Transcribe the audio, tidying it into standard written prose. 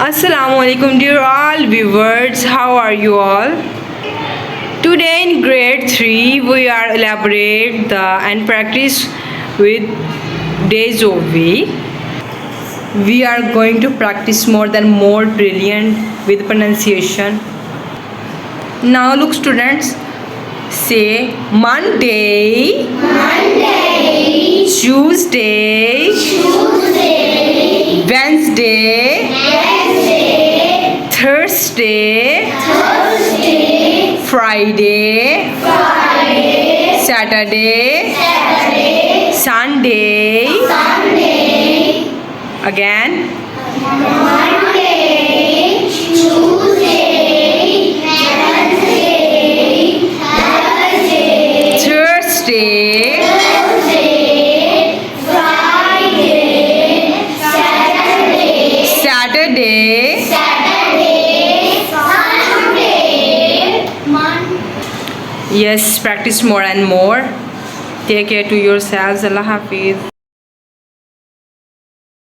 Assalamu alaikum dear all viewers, how are you all? Today in grade 3 we are elaborate the and practice with D.O.W. We are going to practice more brilliant with pronunciation. Now look students, say Monday, Tuesday, Wednesday, Thursday, Friday, Saturday, Sunday, again, Thursday, Saturday, yes, practice more and more. Take care to yourselves. Allah Hafiz.